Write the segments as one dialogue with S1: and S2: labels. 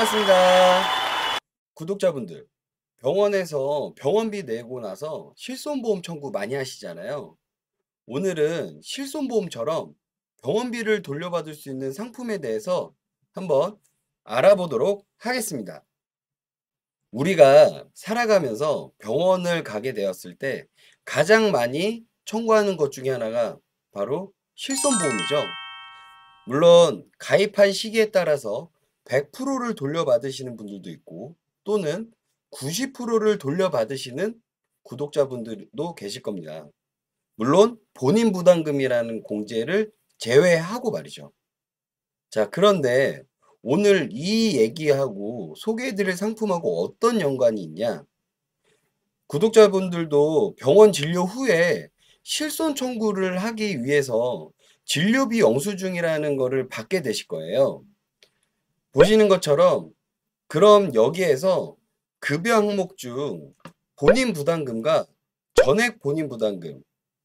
S1: 반갑습니다. 구독자분들, 병원에서 병원비 내고 나서 실손보험 청구 많이 하시잖아요. 오늘은 실손보험처럼 병원비를 돌려받을 수 있는 상품에 대해서 한번 알아보도록 하겠습니다. 우리가 살아가면서 병원을 가게 되었을 때 가장 많이 청구하는 것 중에 하나가 바로 실손보험이죠. 물론 가입한 시기에 따라서 100%를 돌려받으시는 분들도 있고 또는 90%를 돌려받으시는 구독자분들도 계실 겁니다. 물론 본인 부담금이라는 공제를 제외하고 말이죠. 자, 그런데 오늘 이 얘기하고 소개해드릴 상품하고 어떤 연관이 있냐? 구독자분들도 병원 진료 후에 실손 청구를 하기 위해서 진료비 영수증이라는 거를 받게 되실 거예요. 보시는 것처럼 그럼 여기에서 급여 항목 중 본인 부담금과 전액 본인 부담금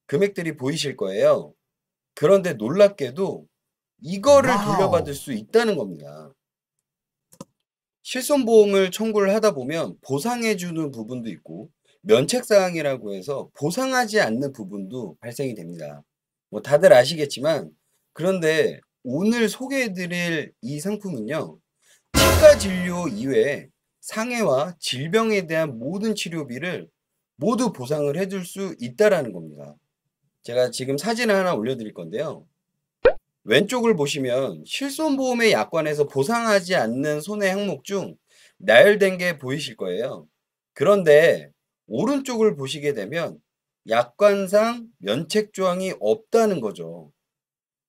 S1: 금액들이 보이실 거예요. 그런데 놀랍게도 이거를 돌려받을
S2: 와우.
S1: 수 있다는 겁니다. 실손보험을 청구를 하다 보면 보상해 주는 부분도 있고 면책사항이라고 해서 보상하지 않는 부분도 발생이 됩니다. 뭐 다들 아시겠지만 그런데 오늘 소개해 드릴 이 상품은요. 치과 진료 이외에 상해와 질병에 대한 모든 치료비를 모두 보상을 해줄 수 있다라는 겁니다. 제가 지금 사진을 하나 올려드릴 건데요. 왼쪽을 보시면 실손보험의 약관에서 보상하지 않는 손해 항목 중 나열된 게 보이실 거예요. 그런데 오른쪽을 보시게 되면 약관상 면책 조항이 없다는 거죠.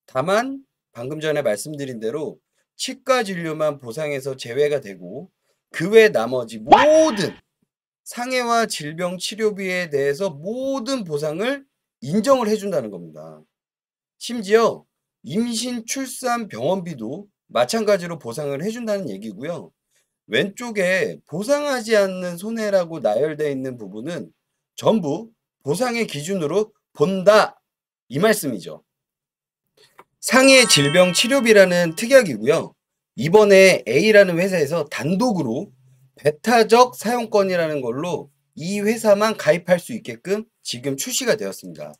S1: 다만 방금 전에 말씀드린 대로 치과 진료만 보상해서 제외가 되고 그 외 나머지 모든 상해와 질병 치료비에 대해서 모든 보상을 인정을 해준다는 겁니다. 심지어 임신, 출산, 병원비도 마찬가지로 보상을 해준다는 얘기고요. 왼쪽에 보상하지 않는 손해라고 나열되어 있는 부분은 전부 보상의 기준으로 본다 이 말씀이죠. 상해 질병 치료비라는 특약이고요. 이번에 A라는 회사에서 단독으로 배타적 사용권이라는 걸로 이 회사만 가입할 수 있게끔 지금 출시가 되었습니다.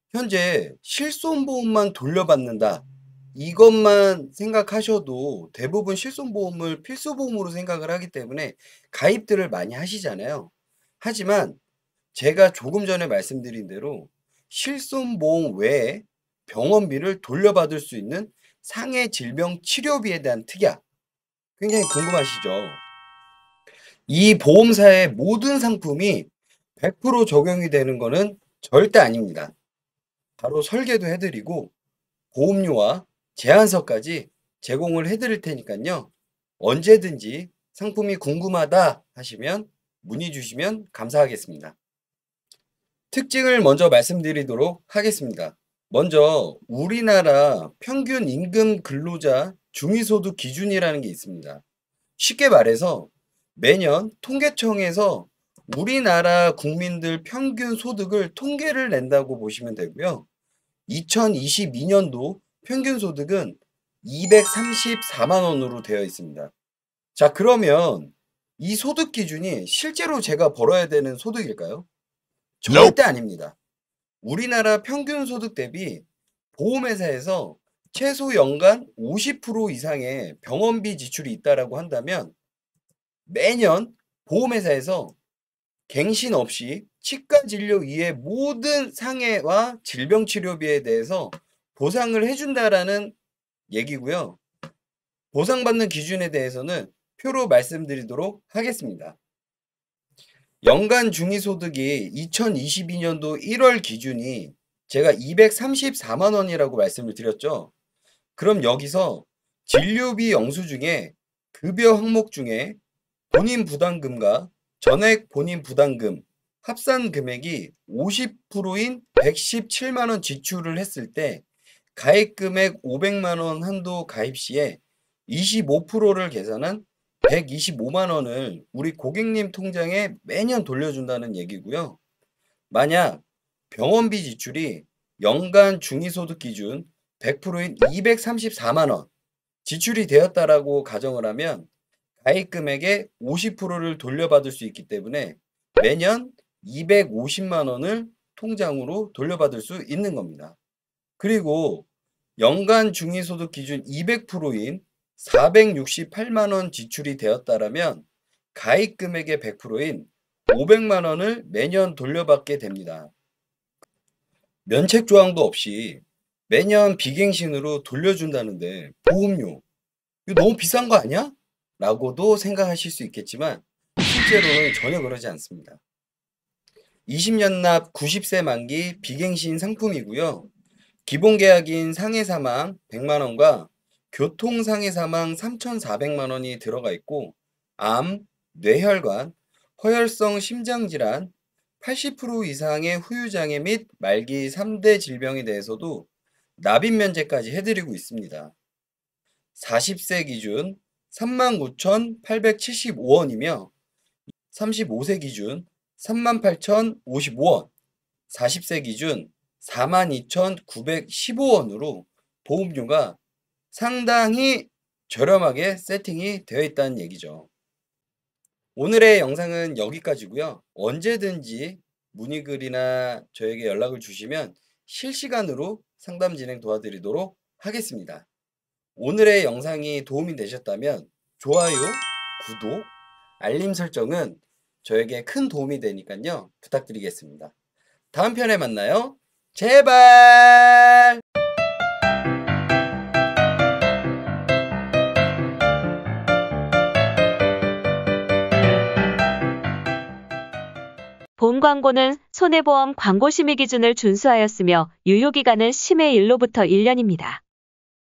S1: 현재 실손보험만 돌려받는다. 이것만 생각하셔도 대부분 실손보험을 필수보험으로 생각을 하기 때문에 가입들을 많이 하시잖아요. 하지만 제가 조금 전에 말씀드린 대로 실손보험 외에 병원비를 돌려받을 수 있는 상해 질병 치료비에 대한 특약. 굉장히 궁금하시죠? 이 보험사의 모든 상품이 100% 적용이 되는 것은 절대 아닙니다. 바로 설계도 해드리고 보험료와 제한서까지 제공을 해드릴 테니까요. 언제든지 상품이 궁금하다 하시면 문의 주시면 감사하겠습니다. 특징을 먼저 말씀드리도록 하겠습니다. 먼저 우리나라 평균 임금 근로자 중위소득 기준이라는 게 있습니다. 쉽게 말해서 매년 통계청에서 우리나라 국민들 평균 소득을 통계를 낸다고 보시면 되고요. 2022년도 평균 소득은 234만 원으로 되어 있습니다. 자, 그러면 이 소득 기준이 실제로 제가 벌어야 되는 소득일까요?
S2: Nope.
S1: 절대 아닙니다. 우리나라 평균 소득 대비 보험회사에서 최소 연간 50% 이상의 병원비 지출이 있다라고 한다면 매년 보험회사에서 갱신 없이 치과 진료 이외 모든 상해와 질병 치료비에 대해서 보상을 해준다라는 얘기고요. 보상받는 기준에 대해서는 표로 말씀드리도록 하겠습니다. 연간 중위소득이 2022년도 1월 기준이 제가 234만 원이라고 말씀을 드렸죠. 그럼 여기서 진료비 영수증에 급여 항목 중에 본인 부담금과 전액 본인 부담금 합산 금액이 50%인 117만 원 지출을 했을 때 가입 금액 500만 원 한도 가입 시에 25%를 계산한 125만 원을 우리 고객님 통장에 매년 돌려준다는 얘기고요. 만약 병원비 지출이 연간 중위소득 기준 100%인 234만 원 지출이 되었다라고 가정을 하면 가입 금액의 50%를 돌려받을 수 있기 때문에 매년 250만 원을 통장으로 돌려받을 수 있는 겁니다. 그리고 연간 중위소득 기준 200%인 468만 원 지출이 되었다라면 가입 금액의 100%인 500만 원을 매년 돌려받게 됩니다. 면책 조항도 없이 매년 비갱신으로 돌려준다는데 보험료 이거 너무 비싼 거 아니야? 라고도 생각하실 수 있겠지만 실제로는 전혀 그러지 않습니다. 20년 납 90세 만기 비갱신 상품이고요. 기본 계약인 상해 사망 100만 원과 교통 상해 사망 3,400만 원이 들어가 있고 암, 뇌혈관, 허혈성 심장질환, 80% 이상의 후유장애 및 말기 3대 질병에 대해서도 납입 면제까지 해드리고 있습니다. 40세 기준 39,875원이며 35세 기준 38,055원, 40세 기준 42,915원으로 보험료가 상당히 저렴하게 세팅이 되어 있다는 얘기죠. 오늘의 영상은 여기까지고요. 언제든지 문의글이나 저에게 연락을 주시면 실시간으로 상담 진행 도와드리도록 하겠습니다. 오늘의 영상이 도움이 되셨다면 좋아요, 구독, 알림 설정은 저에게 큰 도움이 되니까요. 부탁드리겠습니다. 다음 편에 만나요. 제발!
S2: 본 광고는 손해보험 광고 심의 기준을 준수하였으며 유효기간은 심의 일로부터 1년입니다.